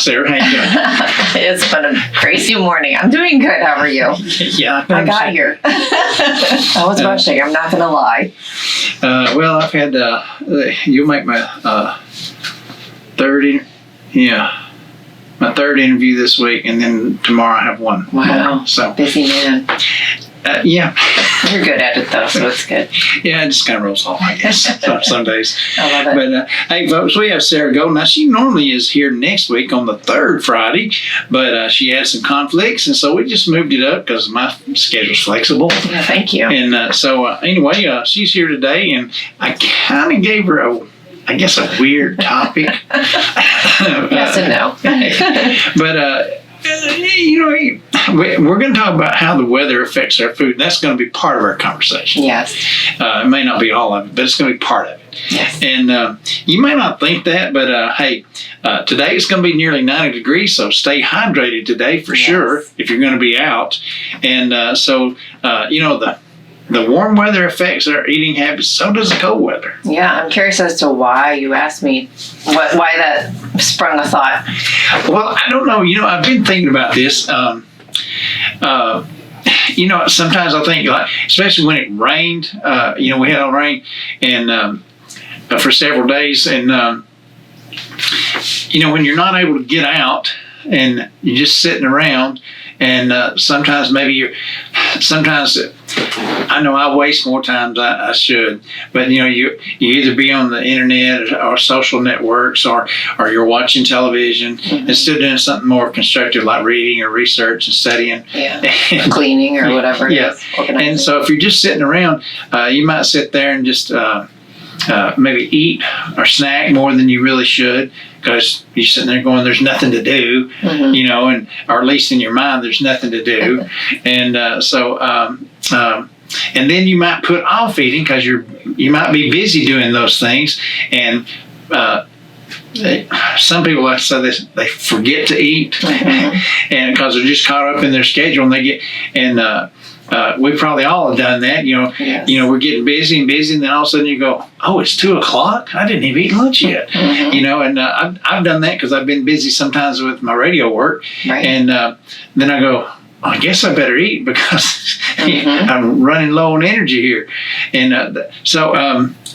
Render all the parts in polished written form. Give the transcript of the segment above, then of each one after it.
Sarah. How you doing? It's been a crazy morning. I'm doing good. How are you? Yeah, I got here. I was rushing. I'm not going to lie. Well, I've had you'll make my my third interview this week, and then tomorrow I have one. Wow. More. So busy man. Yeah. You're good at it though, so it's good. Yeah, it just kind of rolls off, I guess, some days. I love it. But hey, folks, we have Sarah Golden. Now, she normally is here next week on the third Friday, but she had some conflicts, and so we just moved it up because my schedule's flexible. Yeah, thank you. And anyway, she's here today, and I kind of gave her a weird topic. Yes and no. But we're going to talk about how the weather affects our food, and that's going to be part of our conversation. Yes. It may not be all of it, but it's going to be part of it. Yes. And you may not think that, but hey, today it's going to be nearly 90 degrees, so stay hydrated today for sure if you're going to be out. And the warm weather affects our eating habits, so does the cold weather. Yeah, I'm curious as to why you asked me why that sprung a thought. Well, I don't know. I've been thinking about this. Sometimes I think, especially when it rained, we had all rain and for several days. And, when you're not able to get out and you're just sitting around, and sometimes I know I waste more time than I should, but you either be on the internet or social networks or you're watching television instead of doing something more constructive like reading or research and studying. Yeah. Cleaning or whatever it is. Organizing. And so if you're just sitting around, you might sit there and just maybe eat or snack more than you really should, because you're sitting there going, there's nothing to do, or at least in your mind, there's nothing to do. And and then you might put off eating because you might be busy doing those things. And some people, like I said, they forget to eat, and because they're just caught up in their schedule, and we probably all have done that. We're getting busy, and then all of a sudden you go, oh, it's 2:00. I didn't even eat lunch yet. And I've done that because I've been busy sometimes with my radio work. Right. And then I go, I guess I better eat because I'm running low on energy here. And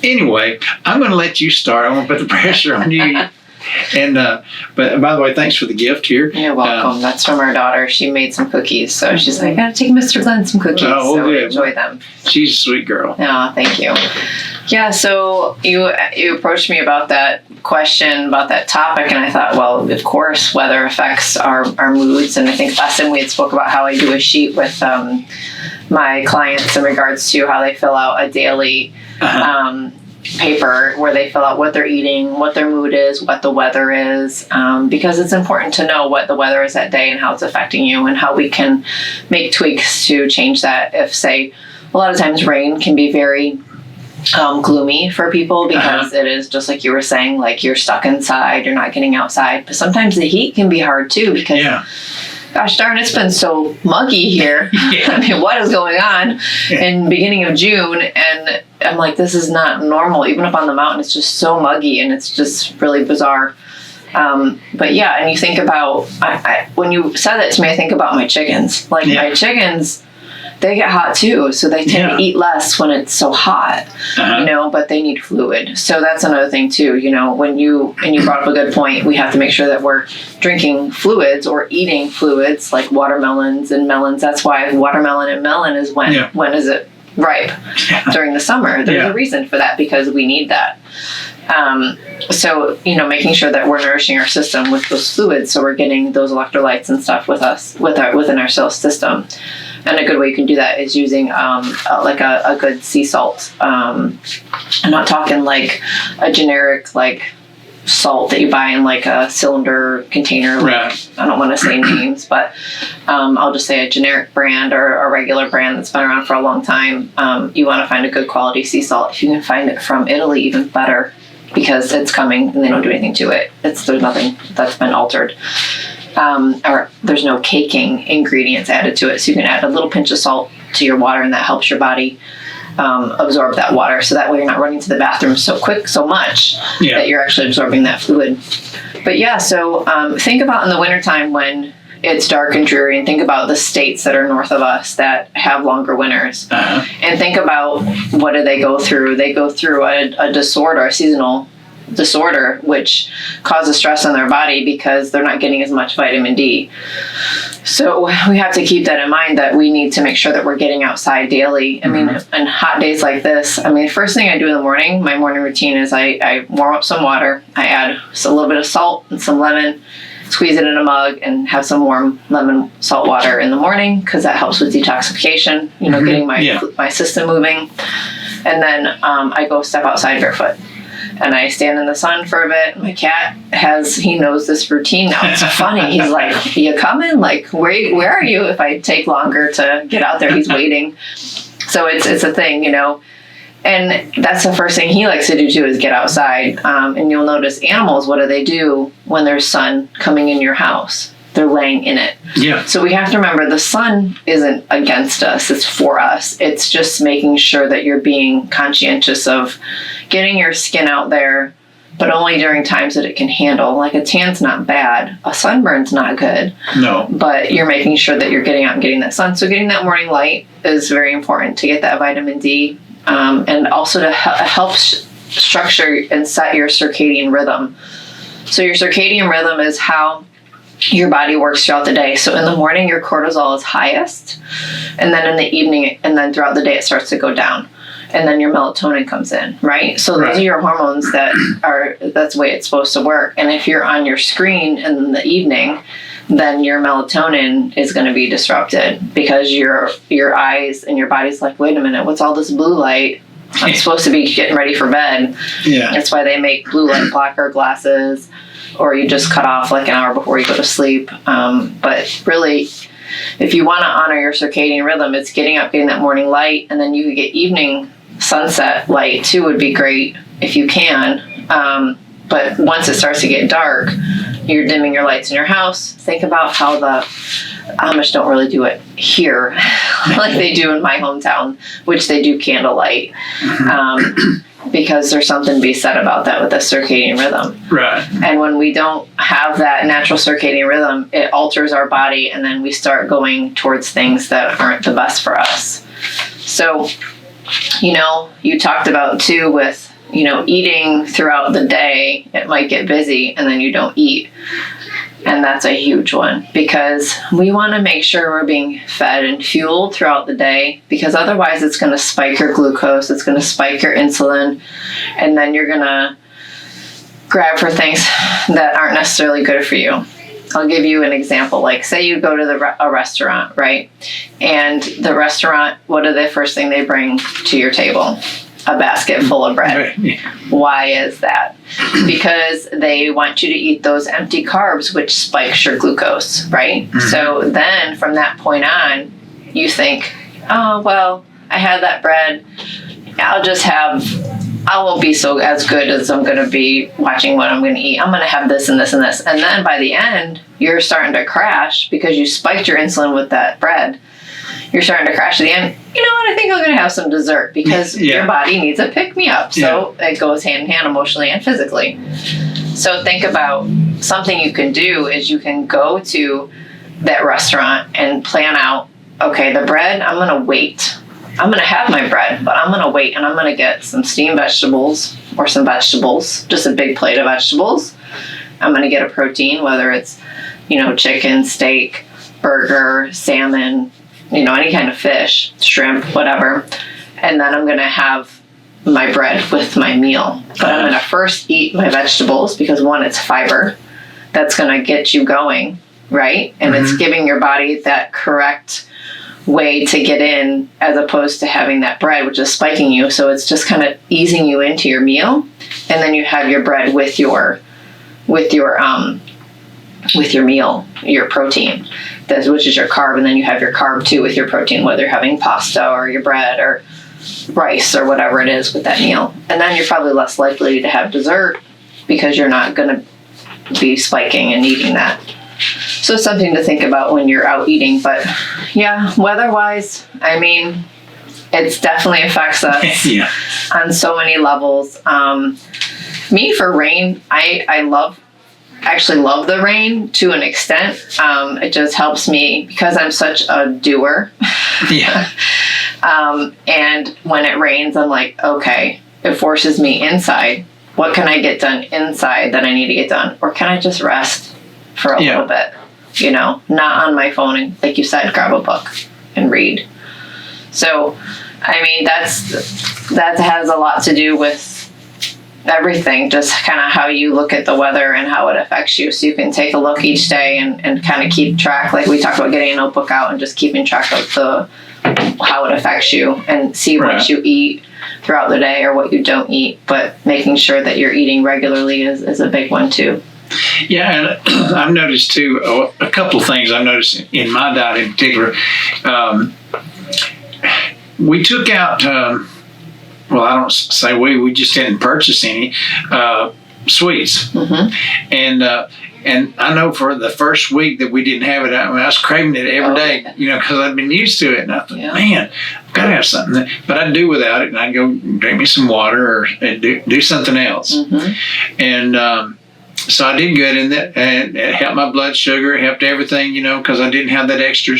anyway, I'm going to let you start. I won't put the pressure on you. And but by the way, thanks for the gift here. You're welcome. That's from our daughter. She made some cookies, so she's like, I gotta take Mr. Glenn some cookies. So we enjoy them. She's a sweet girl. Oh, thank you. Yeah, so you approached me about that question, about that topic, and I thought, well, of course, weather affects our moods. And I think last time we had spoke about how I do a sheet with my clients in regards to how they fill out a daily paper where they fill out what they're eating, what their mood is, what the weather is, because it's important to know what the weather is that day and how it's affecting you and how we can make tweaks to change that. If, say, a lot of times rain can be very gloomy for people because it is just like you were saying, like you're stuck inside, you're not getting outside. But sometimes the heat can be hard too because gosh darn, it's been so muggy here. I mean, what is going on in beginning of June? And I'm like, this is not normal. Even up on the mountain, it's just so muggy and it's just really bizarre. But yeah, and you think about, when you said that to me, I think about my chickens. Like my chickens, they get hot too, so they tend to eat less when it's so hot, but they need fluid. So that's another thing too, when you brought up a good point, we have to make sure that we're drinking fluids or eating fluids like watermelons and melons. That's why watermelon and melon is when is it ripe? During the summer. There's a reason for that because we need that. So, making sure that we're nourishing our system with those fluids, so we're getting those electrolytes and stuff within our cell system. And a good way you can do that is using a good sea salt. I'm not talking like a generic salt that you buy in a cylinder container. Right. I don't want to say names, but I'll just say a generic brand or a regular brand that's been around for a long time. You want to find a good quality sea salt. If you can find it from Italy, even better, because it's coming and they don't do anything to it. There's nothing that's been altered. Or there's no caking ingredients added to it. So you can add a little pinch of salt to your water and that helps your body absorb that water. So that way you're not running to the bathroom so much that you're actually absorbing that fluid. But yeah, so think about in the wintertime when it's dark and dreary, and think about the states that are north of us that have longer winters. And think about what do they go through? They go through a disorder, a seasonal disorder, which causes stress on their body because they're not getting as much vitamin D. So we have to keep that in mind, that we need to make sure that we're getting outside daily. I mean, on hot days like this, I mean, the first thing I do in the morning, my morning routine is I warm up some water. I add a little bit of salt and some lemon, squeeze it in a mug, and have some warm lemon salt water in the morning, because that helps with detoxification, getting my system moving. And then I go step outside barefoot. And I stand in the sun for a bit. My cat he knows this routine now. It's funny. He's like, you coming? Like, where are you? If I take longer to get out there, he's waiting. So it's a thing, And that's the first thing he likes to do too, is get outside. And you'll notice animals, what do when there's sun coming in your house? They're laying in it. Yeah. So we have to remember the sun isn't against us. It's for us. It's just making sure that you're being conscientious of getting your skin out there, but only during times that it can handle. Like a tan's not bad. A sunburn's not good. No. But you're making sure that you're getting out and getting that sun. So getting that morning light is very important to get that vitamin D, and also to help structure and set your circadian rhythm. So your circadian rhythm is how your body works throughout the day. So in the morning, your cortisol is highest, and then in the evening, and then throughout the day, it starts to go down, and then your melatonin comes in, right? So those are your hormones that's the way it's supposed to work. And if you're on your screen in the evening, then your melatonin is going to be disrupted, because your eyes and your body's like, wait a minute, what's all this blue light? I'm supposed to be getting ready for bed. Yeah. That's why they make blue light blocker glasses, or you just cut off like an hour before you go to sleep. But really, if you want to honor your circadian rhythm, it's getting up, getting that morning light, and then you could get evening sunset light too, would be great if you can. But once it starts to get dark, you're dimming your lights in your house. Think about how the Amish don't really do it here like they do in my hometown, which they do candlelight. Because there's something to be said about that with the circadian rhythm. Right. And when we don't have that natural circadian rhythm, it alters our body, and then we start going towards things that aren't the best for us. So, you talked about too with, eating throughout the day, it might get busy and then you don't eat. And that's a huge one, because we want to make sure we're being fed and fueled throughout the day, because otherwise it's going to spike your glucose, it's going to spike your insulin, and then you're going to grab for things that aren't necessarily good for you. I'll give you an example. Like, say you go to a restaurant, right? And the restaurant, what are the first thing they bring to your table? A basket full of bread. Why is that? Because they want you to eat those empty carbs, which spikes your glucose, right? So then from that point on, you think, oh, well, I had that bread. I won't be as good as I'm going to be watching what I'm going to eat. I'm going to have this and this and this. And then by the end, you're starting to crash because you spiked your insulin with that bread. You're starting to crash at the end. You know what? I think I'm going to have some dessert, because your body needs a pick-me-up. So it goes hand in hand emotionally and physically. So think about something you can do is you can go to that restaurant and plan out, okay, the bread, I'm going to wait. I'm going to have my bread, but I'm going to wait, and I'm going to get some steamed vegetables or some vegetables, just a big plate of vegetables. I'm going to get a protein, whether it's, chicken, steak, burger, salmon, any kind of fish, shrimp, whatever. And then I'm going to have my bread with my meal. But I'm going to first eat my vegetables, because one, it's fiber. That's going to get you going, right? And it's giving your body that correct way to get in, as opposed to having that bread, which is spiking you. So it's just kind of easing you into your meal. And then you have your bread with your meal, your protein, which is your carb, and then you have your carb too with your protein, whether you're having pasta or your bread or rice or whatever it is with that meal. And then you're probably less likely to have dessert, because you're not going to be spiking and eating that. So it's something to think about when you're out eating. But yeah, weather-wise, I mean, It definitely affects us Yeah. on so many levels. Me, for rain, I actually love the rain to an extent. It just helps me because I'm such a doer. Yeah. And when it rains, I'm like, okay, it forces me inside. What can I get done inside that I need to get done? Or can I just rest for a little bit? You know, not on my phone and, like you said, grab a book and read. So, I mean, that has a lot to do with everything, just kind of how you look at the weather and how it affects you. So you can take a look each day and kind of keep track. Like we talked about getting a notebook out and just keeping track of how it affects you and see what you eat throughout the day or what you don't eat. But making sure that you're eating regularly is a big one too. Yeah, and I've noticed too, a couple of things I've noticed in my diet in particular. We took out, well, I don't say we just didn't purchase any sweets. Mm-hmm. And I know for the first week that we didn't have it, I was craving it every day, you know, because I'd been used to it. And I thought, man, I've got to have something. But I'd do without it, and I'd go drink me some water or do something else. Mm-hmm. And so I did good in that, and it helped my blood sugar, it helped everything, you know, because I didn't have that extra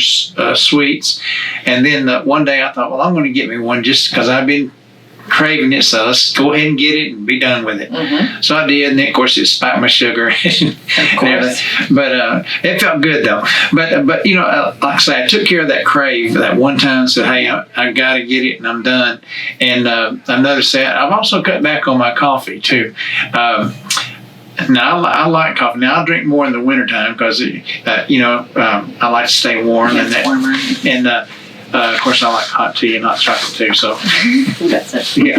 sweets. And then one day I thought, well, I'm going to get me one just because I've been craving it, so let's go ahead and get it and be done with it. Mm-hmm. So I did, and then of course it spiked my sugar and everything. But it felt good though. But you know, like I say, I took care of that crave that one time. Said, hey, I got to get it, and I'm done. And I noticed that I've also cut back on my coffee too. Now I like coffee. Now I drink more in the wintertime because you know, I like to stay warm and that. Warmer. And of course, I like hot tea and hot chocolate too. So that's it. Yeah.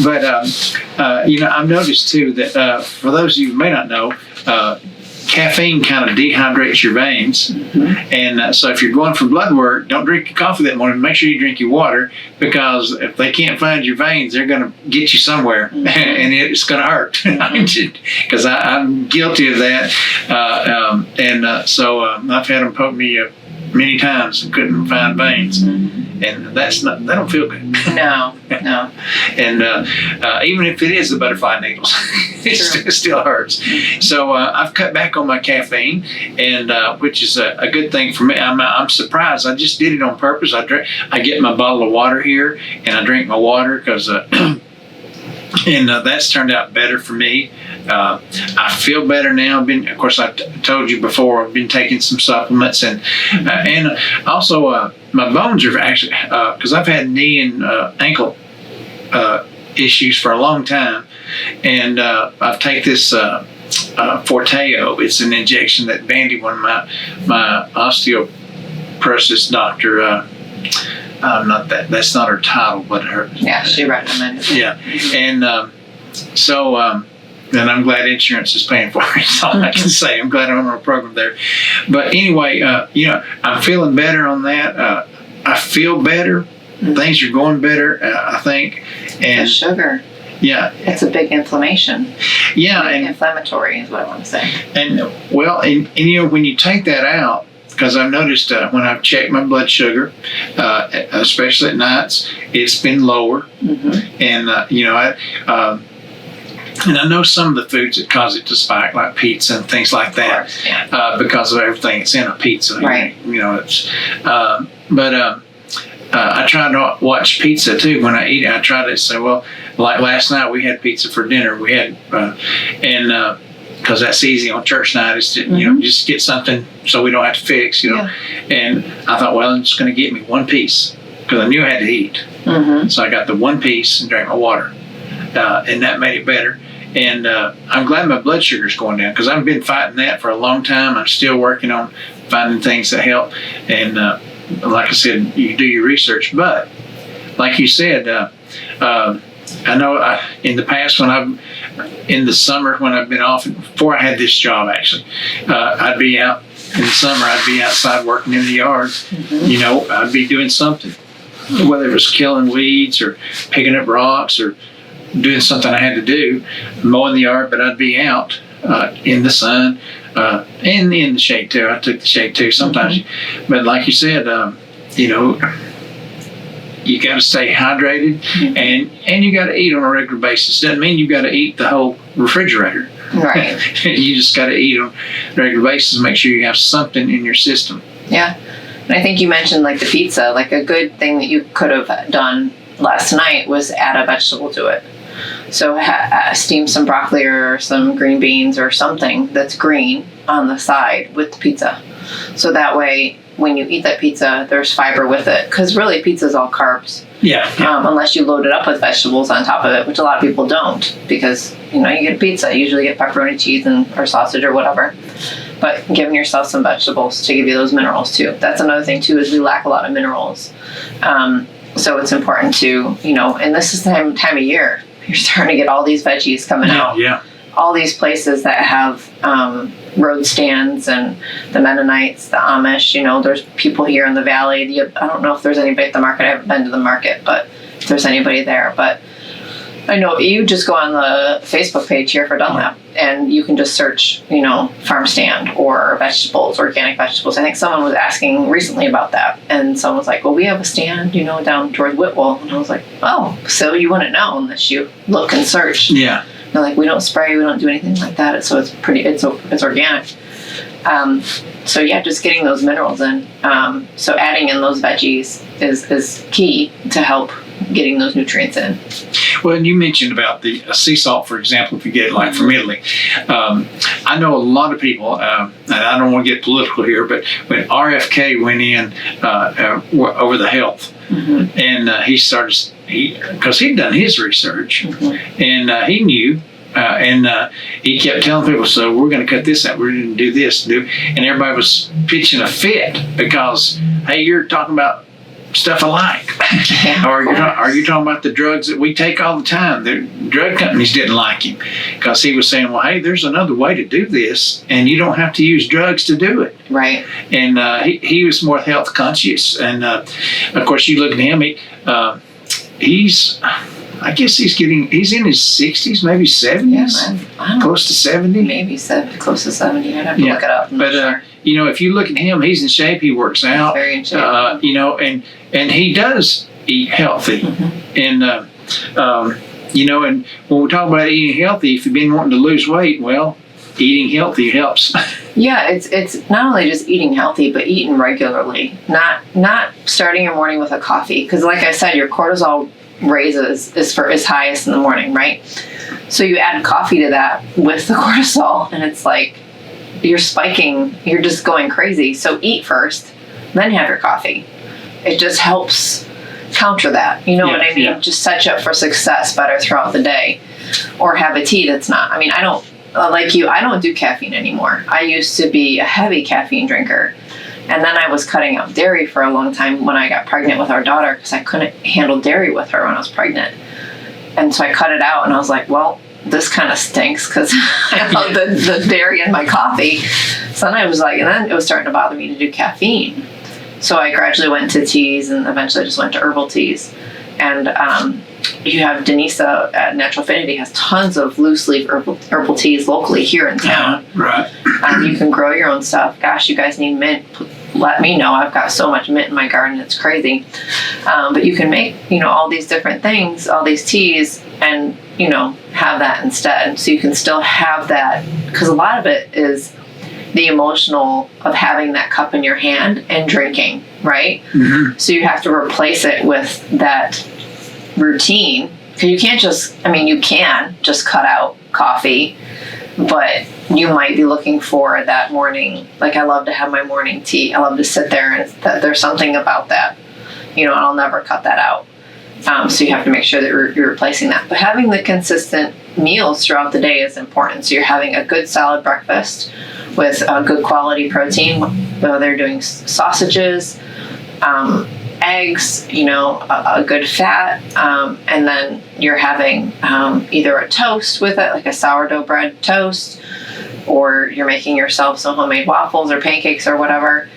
But you know, I've noticed too that for those of you who may not know, caffeine kind of dehydrates your veins. Mm-hmm. And so if you're going for blood work, don't drink your coffee that morning. Make sure you drink your water, because if they can't find your veins, they're going to get you somewhere. Mm-hmm. And it's going to hurt. Because I'm guilty of that. So I've had them poke me many times and couldn't find veins. Mm-hmm. And that don't feel good. No. And even if it is the butterfly needles, it still hurts. Mm-hmm. So I've cut back on my caffeine, and which is a good thing for me. I'm surprised. I just did it on purpose. I get my bottle of water here, and I drink my water because and that's turned out better for me. I feel better now. Of course, I told you before, I've been taking some supplements, and also my bones are actually, because I've had knee and ankle issues for a long time, and I've taken this Forteo. It's an injection that Vandy, one of my osteoporosis doctor, not that's not her title, but her. Yeah, she recommended it. Yeah, and and I'm glad insurance is paying for it. That's all I can say. I'm glad I'm on a program there. But anyway, you know, I'm feeling better on that. I feel better. Mm-hmm. Things are going better, I think. And the sugar. Yeah. It's a big inflammation. Yeah. And inflammatory is what I want to say. And well, and you know, when you take that out, because I've noticed when I've checked my blood sugar, especially at nights, it's been lower. Mm-hmm. And, you know, and I know some of the foods that cause it to spike, like pizza and things like that, course, yeah. Because of everything that's in a pizza. Right. You know, it's, I try to watch pizza too when I eat it. I try to say, well, like last night we had pizza for dinner. We had, because that's easy on church night, is to, you know, just get something so we don't have to fix, you know. Yeah. And I thought, well, I'm just going to get me one piece because I knew I had to eat. Mm-hmm. So I got the one piece and drank my water, and that made it better. And I'm glad my blood sugar's going down because I've been fighting that for a long time. I'm still working on finding things that help. And like I said, you do your research. But like you said, I know in the past in the summer when I've been off, before I had this job actually, I'd be out in the summer, I'd be outside working in the yard. Mm-hmm. You know, I'd be doing something, whether it was killing weeds or picking up rocks or doing something I had to do, mowing the yard, but I'd be out in the sun and in the shade too. I took the shade too sometimes. Mm-hmm. But like you said, you know, you got to stay hydrated, and you got to eat on a regular basis. Doesn't mean you got to eat the whole refrigerator. Right. You just got to eat on a regular basis. Make sure you have something in your system. Yeah. And I think you mentioned like the pizza. Like a good thing that you could have done last night was add a vegetable to it. So steam some broccoli or some green beans or something that's green on the side with the pizza. So that way, when you eat that pizza, there's fiber with it. Because really, pizza is all carbs. Yeah. Unless you load it up with vegetables on top of it, which a lot of people don't. Because, you get a pizza, you usually get pepperoni, cheese, or sausage or whatever. But giving yourself some vegetables to give you those minerals, too. That's another thing, too, is we lack a lot of minerals. So it's important to, and this is the time of year. You're starting to get all these veggies coming out. Yeah. All these places that have road stands and the Mennonites, the Amish, there's people here in the valley. I don't know if there's anybody at the market. I haven't been to the market, but if there's anybody there. But I know you just go on the Facebook page here for Dunlap and you can just search, farm stand or vegetables, organic vegetables. I think someone was asking recently about that. And someone was like, well, we have a stand, down towards Whitwell. And I was like, oh, so you wouldn't know unless you look and search. Yeah. They're like, we don't spray, we don't do anything like that. So it's organic. So yeah, just getting those minerals in. So adding in those veggies is key to help getting those nutrients in. Well, and you mentioned about the sea salt, for example, if you get it like from Italy. I know a lot of people, and I don't want to get political here, but when RFK went in over the health, and he started, because he'd done his research, and he knew, and he kept telling people, so we're going to cut this out, we're going to do this, and everybody was pitching a fit because, hey, you're talking about stuff alike. Yeah, or are you talking about the drugs that we take all the time? The drug companies didn't like him because he was saying, well, hey, there's another way to do this and you don't have to use drugs to do it. Right. And he was more health conscious. And of course, you look at him, he's in his 60s, maybe 70s, close to 70. Maybe close to 70. I'd have to look it up. But sure. If you look at him, he's in shape. He works out. Very in shape. And he does eat healthy. And and when we talk about eating healthy, if you've been wanting to lose weight, well, eating healthy helps. Yeah, it's not only just eating healthy, but eating regularly. Not starting your morning with a coffee, because like I said, your cortisol raises is highest in the morning, right? So you add coffee to that with the cortisol, and it's like you're spiking, you're just going crazy. So eat first, then have your coffee. It just helps counter that. You know what I mean? Yeah. Just set you up for success better throughout the day. Or have a tea that's not. I mean, I don't, like you, I don't do caffeine anymore. I used to be a heavy caffeine drinker. And then I was cutting out dairy for a long time when I got pregnant with our daughter because I couldn't handle dairy with her when I was pregnant. And so I cut it out and I was like, well, this kind of stinks because I love the dairy in my coffee. So then I was like, and then it was starting to bother me to do caffeine. So I gradually went to teas and eventually just went to herbal teas. And you have Denisa at Natural Affinity has tons of loose leaf herbal teas locally here in town. Right. You can grow your own stuff. Gosh, you guys need mint. Let me know. I've got so much mint in my garden. It's crazy. But you can make, all these different things, all these teas, and, have that instead. So you can still have that, because a lot of it is the emotional of having that cup in your hand and drinking, right? Mm-hmm. So you have to replace it with that routine. Because you can't you can just cut out coffee, but you might be looking for that morning, like I love to have my morning tea. I love to sit there and there's something about that, and I'll never cut that out. So you have to make sure that you're replacing that. But having the consistent meals throughout the day is important. So you're having a good solid breakfast with a good quality protein, whether they're doing sausages, eggs, a good fat, and then you're having either a toast with it, like a sourdough bread toast, or you're making yourself some homemade waffles or pancakes or whatever,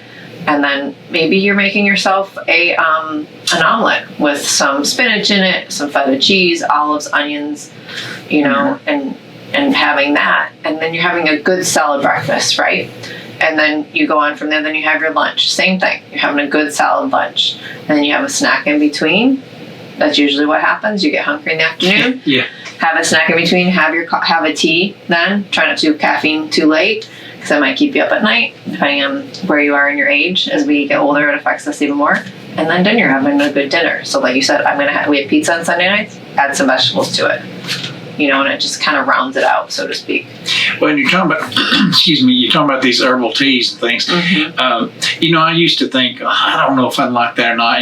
and then maybe you're making yourself an omelet with some spinach in it, some feta cheese, olives, onions, and having that, and then you're having a good solid breakfast, right? And then you go on from there, then you have your lunch. Same thing. You're having a good solid lunch. And then you have a snack in between. That's usually what happens. You get hungry in the afternoon. Yeah. Have a snack in between. Have a tea then. Try not to do caffeine too late, because that might keep you up at night, depending on where you are in your age. As we get older, it affects us even more. And then dinner, having a good dinner. So like you said, we have pizza on Sunday nights. Add some vegetables to it. And it just kind of rounds it out, so to speak. When you're talking about, you're talking about these herbal teas and things. Mm-hmm. I used to think, I don't know if I'd like that or not.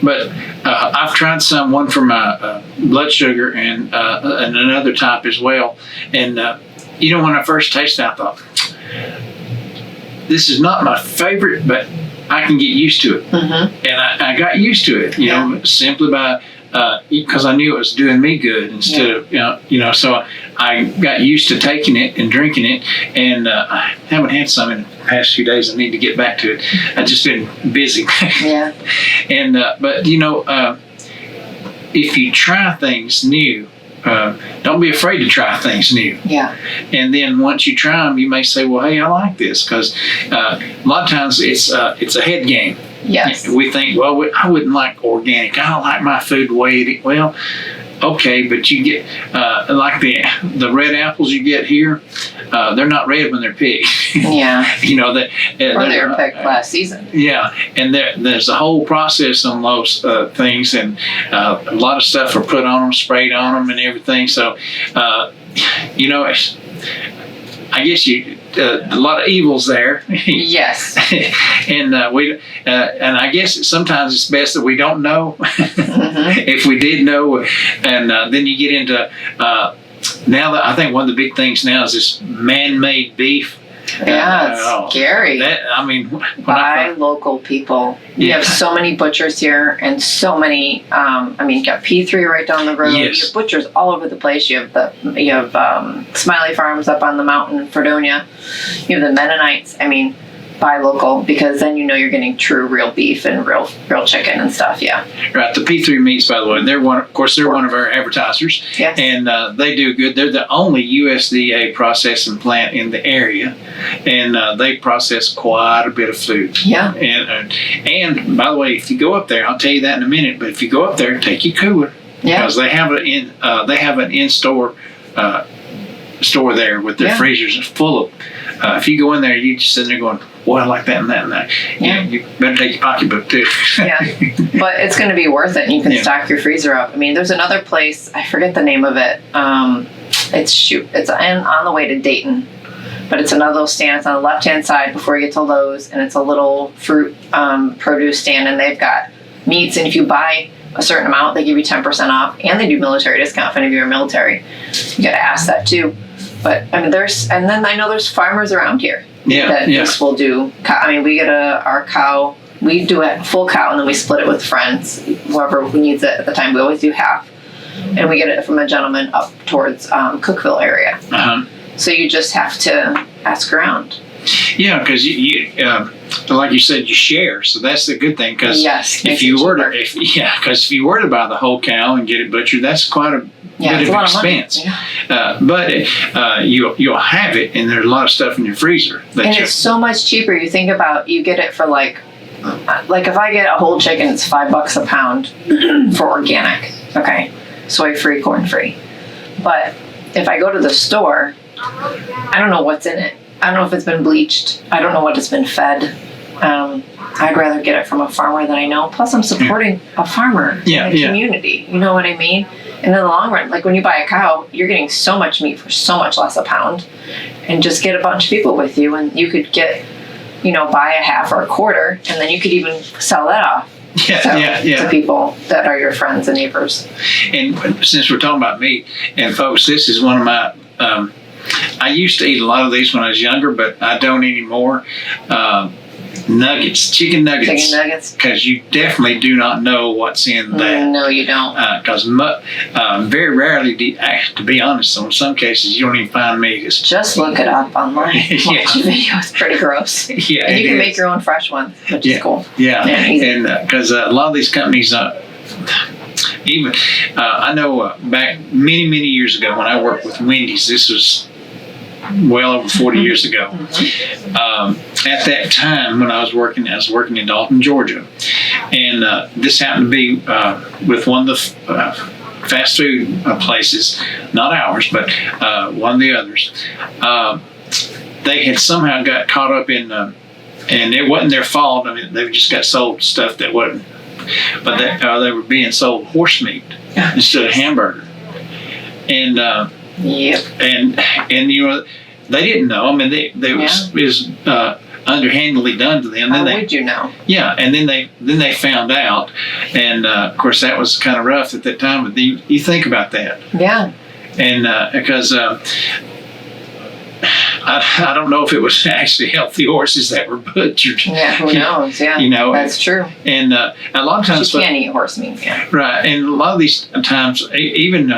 But I've tried one for my blood sugar and another type as well. And when I first tasted it, I thought, this is not my favorite, but I can get used to it. Mm-hmm. And I got used to it, simply by. Because I knew it was doing me good instead of, so I got used to taking it and drinking it, and I haven't had some in the past few days. I need to get back to it. I've just been busy. Yeah. And, but, if you try things new, don't be afraid to try things new. Yeah. And then once you try them, you may say, well, hey, I like this, because a lot of times it's a head game. Yes. We think, well, I wouldn't like organic. I don't like my food the way it is. Well, okay, but you get like the red apples you get here. They're not red when they're picked. Yeah. Or they were picked last season. Yeah, and there's a whole process on those things, and a lot of stuff are put on them, sprayed on them, and everything. So, I guess a lot of evils there. Yes. And and I guess sometimes it's best that we don't know. Mm-hmm. If we did know, and then you get into now that I think one of the big things now is this man-made beef. Yeah, it's scary. Buy local people. You have so many butchers here, and so many. You got P3 right down the road. Yes. You have butchers all over the place. You have Smiley Farms up on the mountain in Fredonia. You have the Mennonites. Buy local, because then you're getting true real beef and real chicken and stuff. Yeah. Right. The P3 meats, by the way, they're one of our advertisers. Yes. And they do good. They're the only USDA processing plant in the area, and they process quite a bit of food. Yeah. And by the way, if you go up there, I'll tell you that in a minute. But if you go up there, take your cooler. Yeah. Because they have an in-store store there with their freezers full of. If you go in there, you just sit there going, boy, I like that and that and that. Yeah. You better take your pocketbook too. Yeah. But it's going to be worth it, and you can stock your freezer up. There's another place, I forget the name of it. It's on the way to Dayton. But it's another little stand. It's on the left-hand side before you get to Lowe's, and it's a little fruit produce stand, and they've got meats. And if you buy a certain amount, they give you 10% off, and they do military discount if any of you are military. You got to ask that too. But then I know there's farmers around here that this will do. We get our cow. We do a full cow, and then we split it with friends, whoever needs it at the time. We always do half, and we get it from a gentleman up towards Cookeville area. Uh-huh. So you just have to ask around. Yeah, because you like you said, you share, so that's the good thing. Because if you were to buy the whole cow and get it butchered, that's quite a bit of expense. But you'll have it, and there's a lot of stuff in your freezer. It's so much cheaper. You think about, you get it for like if I get a whole chicken, it's $5 a pound for organic. Okay, soy-free, corn-free. But if I go to the store, I don't know what's in it. I don't know if it's been bleached. I don't know what it's been fed. I'd rather get it from a farmer that I know. Plus, I'm supporting a farmer in the community. You know what I mean? And in the long run, like when you buy a cow, you're getting so much meat for so much less a pound. And just get a bunch of people with you, and you could get, buy a half or a quarter, and then you could even sell that off. To people that are your friends and neighbors. And since we're talking about meat, and folks, this is one of my. I used to eat a lot of these when I was younger, but I don't anymore. Nuggets, chicken nuggets. Because you definitely do not know what's in that. No, you don't. Because very rarely, to be honest, in some cases, you don't even find meat. Just look it up online. Watch a video. It's pretty gross. Yeah, and you can make your own fresh ones, which is cool. Yeah, and because a lot of these companies, even I know back many years ago when I worked with Wendy's, this was well over 40 years ago. At that time, when I was working in Dalton, Georgia, and this happened to be with one of the fast food places, not ours, but one of the others. They had somehow got caught up in, and it wasn't their fault. I mean, they just got sold stuff that wasn't, but they were being sold horse meat instead of hamburger, and and you know, they didn't know. I mean, it was underhandedly done to them. How would you know? Yeah, and then they found out, and of course that was kind of rough at that time. But you think about that. Yeah. And because I don't know if it was actually healthy horses that were butchered. Yeah, who knows? Yeah, you know, that's true. And a lot of times you can't eat horse meat. Yeah. Right, and a lot of these times, even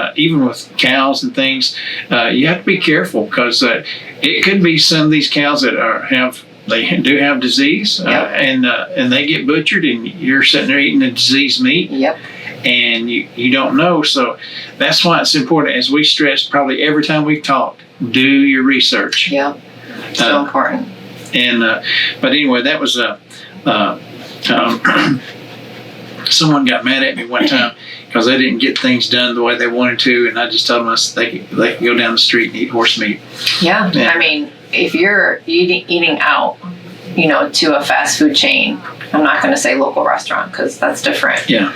with cows and things, you have to be careful because it could be some of these cows that they do have disease, and they get butchered, and you're sitting there eating the diseased meat. Yep. And you don't know, so that's why it's important. As we stress probably every time we've talked, do your research. Yeah, so important. And but anyway, that was someone got mad at me one time because they didn't get things done the way they wanted to, and I just told them they could go down the street and eat horse meat. Yeah, I mean, if you're eating out, you know, to a fast food chain, I'm not going to say local restaurant because that's different. Yeah.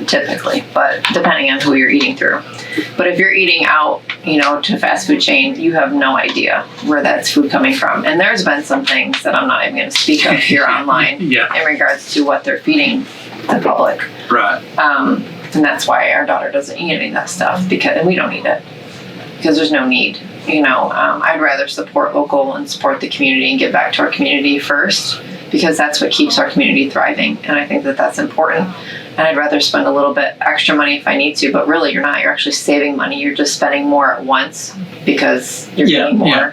Typically, but depending on who you're eating through. But if you're eating out, you know, to a fast food chain, you have no idea where that's food coming from. And there's been some things that I'm not even going to speak of here online in regards to what they're feeding the public. Right. And that's why our daughter doesn't eat any of that stuff, and we don't eat it because there's no need. You know, I'd rather support local and support the community and give back to our community first, because that's what keeps our community thriving. And I think that that's important. And I'd rather spend a little bit extra money if I need to, but really you're not. You're actually saving money. You're just spending more at once because you're getting more. Yeah.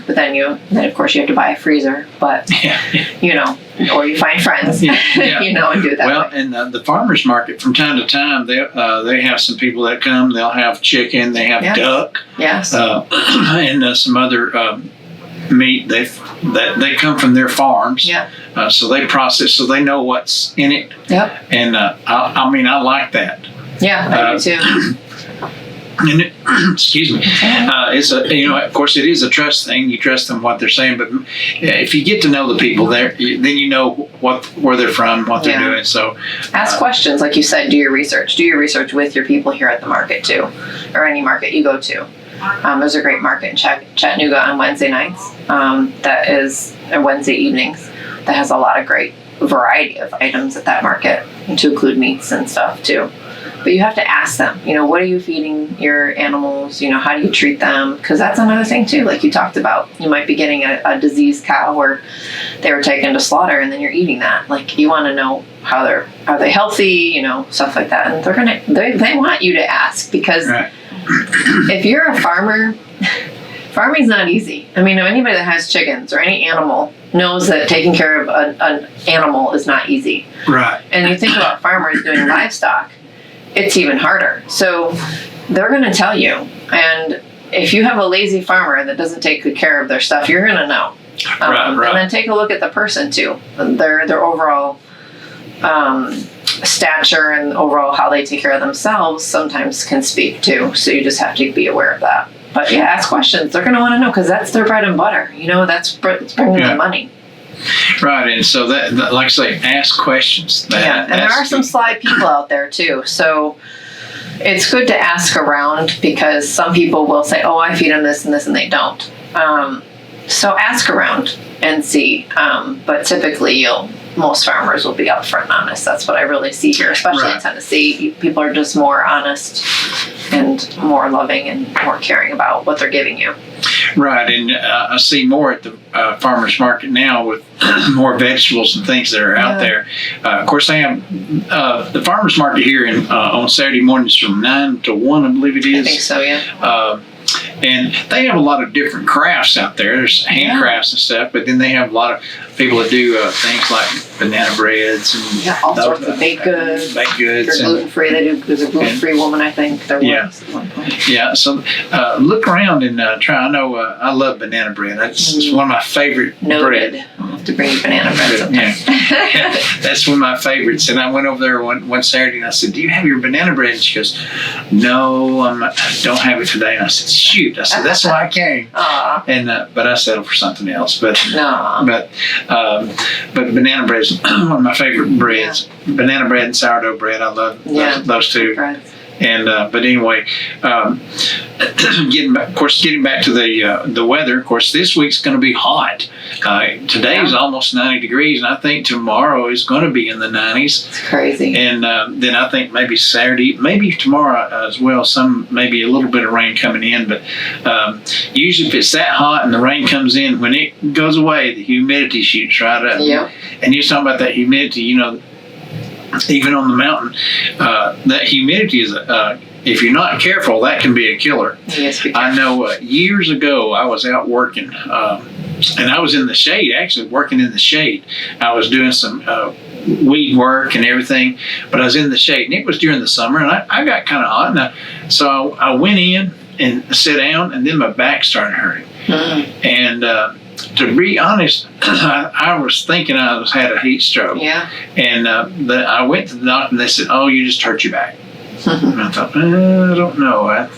But then of course you have to buy a freezer, but you know, or you find friends, you know, and do it that way. Well, and the farmers market from time to time, they have some people that come. They'll have chicken, they have duck, and some other meat. They come from their farms. Yeah. So they process, so they know what's in it. Yep. And I mean, I like that. Yeah, I do too. And excuse me, it's of course it is a trust thing. You trust them what they're saying, but if you get to know the people there, then you know where they're from, what they're doing. So ask questions, like you said. Do your research. Do your research with your people here at the market too, or any market you go to. There's a great market in Chattanooga on Wednesday nights. That is Wednesday evenings. That has a lot of great variety of items at that market, and to include meats and stuff too. But you have to ask them, you know, what are you feeding your animals? You know, how do you treat them? Because that's another thing too, like you talked about. You might be getting a diseased cow or they were taken to slaughter and then you're eating that. Like you want to know are they healthy, you know, stuff like that. And they want you to ask because if you're a farmer, farming's not easy. I mean, anybody that has chickens or any animal knows that taking care of an animal is not easy. Right. And you think about farmers doing livestock, it's even harder. So they're going to tell you. And if you have a lazy farmer that doesn't take good care of their stuff, you're going to know. Right. And then take a look at the person too. Their overall stature and overall how they take care of themselves sometimes can speak too. So you just have to be aware of that. But yeah, ask questions. They're going to want to know because that's their bread and butter. You know, that's bringing them money. Right, and so that, like I say, ask questions. And there are some sly people out there too. So it's good to ask around because some people will say, "Oh, I feed them this and this," and they don't. So ask around and see. But typically, most farmers will be upfront and honest. That's what I really see here, especially in Tennessee. People are just more honest and more loving and more caring about what they're giving you. Right, and I see more at the farmers market now with more vegetables and things that are out there. Of course, I have the farmers market here on Saturday mornings from 9 to 1, I believe it is. I think so, yeah. And they have a lot of different crafts out there. There's handcrafts and stuff, but then they have a lot of people that do things like banana breads and all sorts of baked goods. Baked goods. They're gluten free. There's a gluten free woman, I think. There was at one point. Yeah. So look around and try. I know I love banana bread. It's one of my favorite bread. I'll have to bring you banana bread sometime. Yeah. That's one of my favorites. And I went over there one Saturday and I said, "Do you have your banana bread?" And she goes, "No, I don't have it today." And I said, "Shoot!" I said, "That's why I came." And but I settled for something else. But banana bread is one of my favorite breads. Yeah. Banana bread and sourdough bread. I love those two. Breads. And but anyway, getting back to the weather. Of course, this week's going to be hot. Today is almost 90 degrees, and I think tomorrow is going to be in the 90s. It's crazy. And then I think maybe Saturday, maybe tomorrow as well. Maybe a little bit of rain coming in, but usually if it's that hot and the rain comes in, when it goes away, the humidity shoots right up. Yeah. And you're talking about that humidity, even on the mountain, that humidity is, if you're not careful, that can be a killer. Yes, I know years ago I was out working, and I was in the shade, actually working in the shade. I was doing some weed work and everything, but I was in the shade, and it was during the summer, and I got kind of hot, so I went in and sat down, and then my back started hurting. Mm-hmm. And to be honest, I was thinking I had a heat stroke. Yeah. And I went to the doctor and they said, "Oh, you just hurt your back." And I thought, I don't know,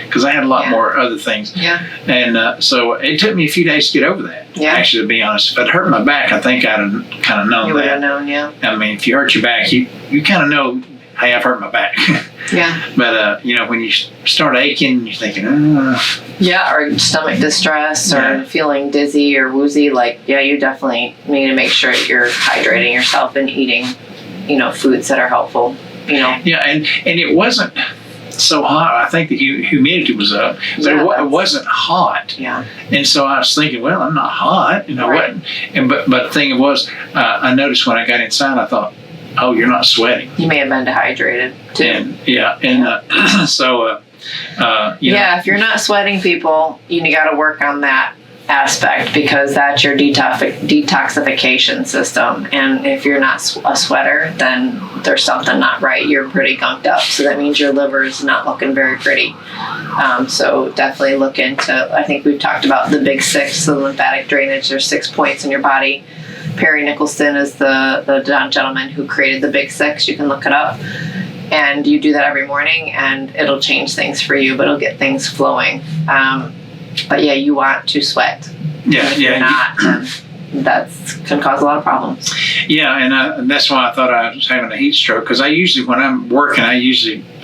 because I had a lot more other things. Yeah. And so it took me a few days to get over that. Yeah. Actually, to be honest, if I'd hurt my back, I think I'd have kind of known that. You would have known, yeah. I mean, if you hurt your back, you kind of know, hey, I've hurt my back. Yeah. But when you start aching, you're thinking, yeah, or stomach distress, or feeling dizzy or woozy, you definitely need to make sure you're hydrating yourself and eating, foods that are helpful, Yeah, and it wasn't so hot. I think the humidity was up, but it wasn't hot. Yeah. And so I was thinking, well, I'm not hot, right. But the thing was, I noticed when I got inside, I thought, oh, you're not sweating. You may have been dehydrated too. If you're not sweating, people, you got to work on that aspect, because that's your detoxification system. And if you're not a sweater, then there's something not right. You're pretty gunked up, so that means your liver is not looking very pretty. So definitely look into. I think we've talked about the big 6, the lymphatic drainage. There's 6 points in your body. Perry Nicholson is the gentleman who created the Big 6. You can look it up. And you do that every morning, and it'll change things for you, but it'll get things flowing. But you want to sweat. Yeah, if you're not, that can cause a lot of problems. Yeah, and that's why I thought I was having a heat stroke, because when I'm working,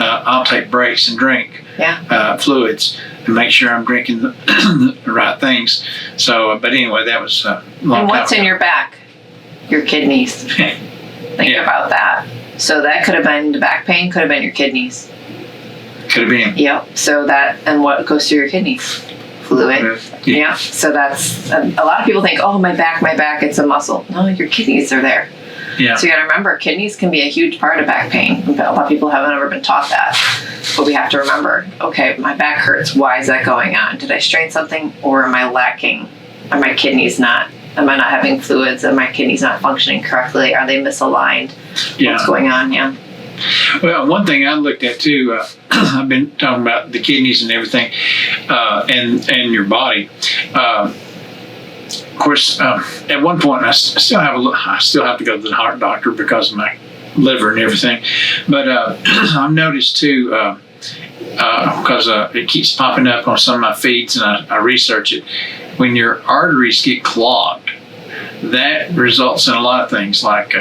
I'll take breaks and drink fluids and make sure I'm drinking the right things. So, but anyway, that was a long And what's time in your back? Your kidneys. Think about that. So that could have been the back pain, could have been your kidneys. Could have been. Yep. So and what goes through your kidneys? Fluid. Yeah. So that's, a lot of people think, oh, my back, it's a muscle. No, your kidneys are there. Yeah. So you got to remember, kidneys can be a huge part of back pain. A lot of people haven't ever been taught that. But we have to remember, okay, my back hurts. Why is that going on? Did I strain something, or am I lacking? Are my kidneys am I not having fluids? Are my kidneys not functioning correctly? Are they misaligned? Yeah. What's going on? Yeah. Well, one thing I looked at too, I've been talking about the kidneys and everything, and your body. Of course, at one point, I still have to go to the heart doctor because of my liver and everything. But I've noticed too, because it keeps popping up on some of my feeds, and I research it. When your arteries get clogged, that results in a lot of things like,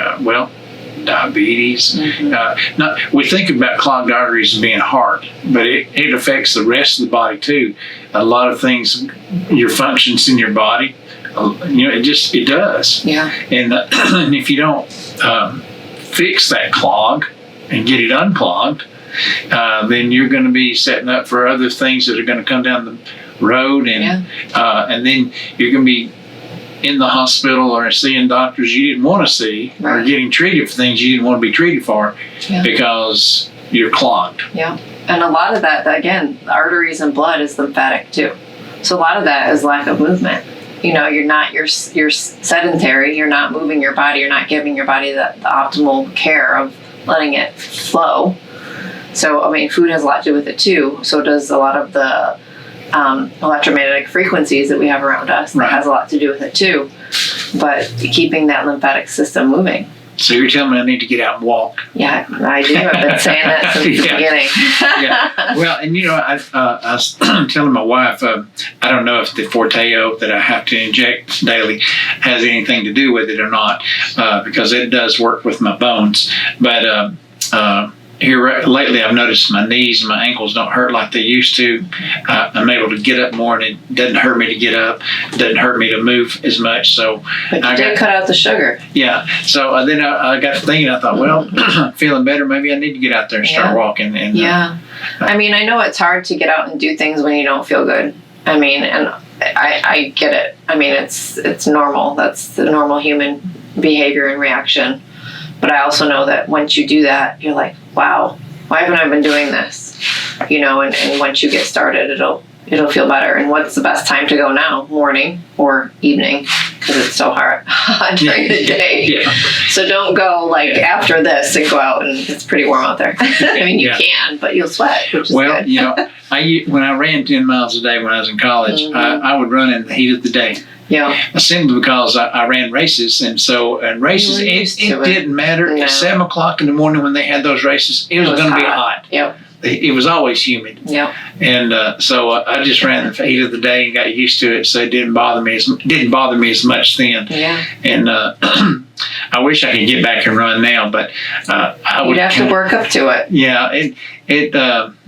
diabetes. Mm-hmm. We think about clogged arteries as being heart, but it affects the rest of the body too. A lot of things, your functions in your body, it does. Yeah. And if you don't fix that clog and get it unclogged, then you're going to be setting up for other things that are going to come down the road, and then you're going to be in the hospital or seeing doctors you didn't want to see, or getting treated for things you didn't want to be treated for, because you're clogged. Yeah. And a lot of that, again, arteries and blood is lymphatic too. So a lot of that is lack of movement. You're sedentary, you're not moving your body, you're not giving your body the optimal care of letting it flow. So, food has a lot to do with it too. So does a lot of the electromagnetic frequencies that we have around us. That has a lot to do with it too. But keeping that lymphatic system moving. So you're telling me I need to get out and walk? Yeah, I do. I've been saying that since the beginning. Yeah. Well, and I was telling my wife, I don't know if the Forteo that I have to inject daily has anything to do with it or not, because it does work with my bones. But here lately, I've noticed my knees and my ankles don't hurt like they used to. I'm able to get up more, and it doesn't hurt me to get up. It doesn't hurt me to move as much. So, but you did cut out the sugar. Yeah. So then I got to thinking. I thought, well, feeling better. Maybe I need to get out there and start walking. And I know it's hard to get out and do things when you don't feel good. And I get it. It's normal. That's the normal human behavior and reaction. But I also know that once you do that, you're like, wow, why haven't I been doing this? And once you get started, it'll feel better. And what's the best time to go now? Morning or evening? Because it's so hard during the day. Yeah. So don't go after this and go out, and it's pretty warm out there. You can, but you'll sweat, which is good. When I ran 10 miles a day when I was in college, I would run in the heat of the day. Yeah. Simply because I ran races, and races, it didn't matter. At 7 o'clock in the morning when they had those races, it was going to be hot. Yep. It was always humid. Yep. And so I just ran the heat of the day and got used to it, so it didn't bother me as much then. Yeah. And I wish I could get back and run now, but you'd have to work up to it. Yeah, it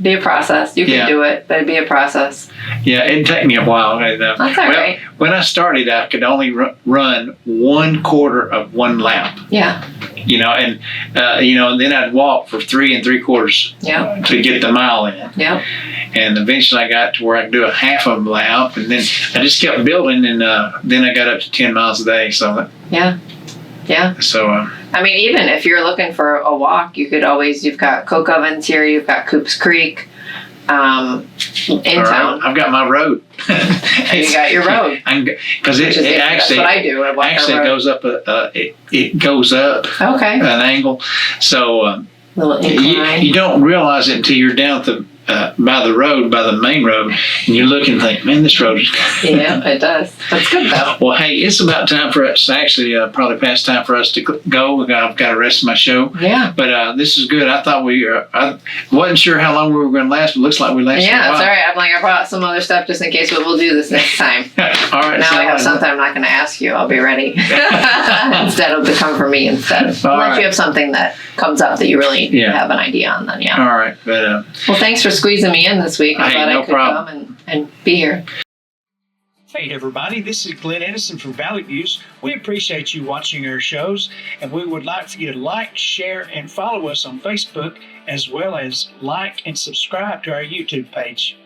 be a process. You can do it, but it'd be a process. Yeah, it'd take me a while. That's all right. When I started, I could only run 1/4 of one lap. Yeah. And then I'd walk for 3 3/4 to get the mile in. Yeah. And eventually I got to where I could do a half of a lap, and then I just kept building, and then I got up to 10 miles a day. So yeah. So even if you're looking for a walk, you've got Coke Ovens here, you've got Coops Creek, in town. I've got my road. You got your road. Because it actually, that's what I do. I walk actually goes up. It goes up. Okay. An angle. So little incline. You don't realize it until you're down by the main road, and you look and think, man, this road is. Yeah, it does. That's good though. Well, hey, it's about time for us. Actually, probably past time for us to go. I've got the rest of my show. Yeah. But this is good. I thought I wasn't sure how long we were going to last, but it looks like we lasted. Yeah, a while. That's all right. I brought some other stuff just in case, but we'll do this next time. All right. Now I have something I'm not going to ask you. I'll be ready. Instead of to come for me instead. Unless you have something that comes up that you really have an idea on, then yeah. All right. But well, thanks for squeezing me in this week. I'm glad I could come and be here. Hey everybody, this is Glenn Edison from Valley Views. We appreciate you watching our shows, and we would like to get a like, share, and follow us on Facebook, as well as like and subscribe to our YouTube page.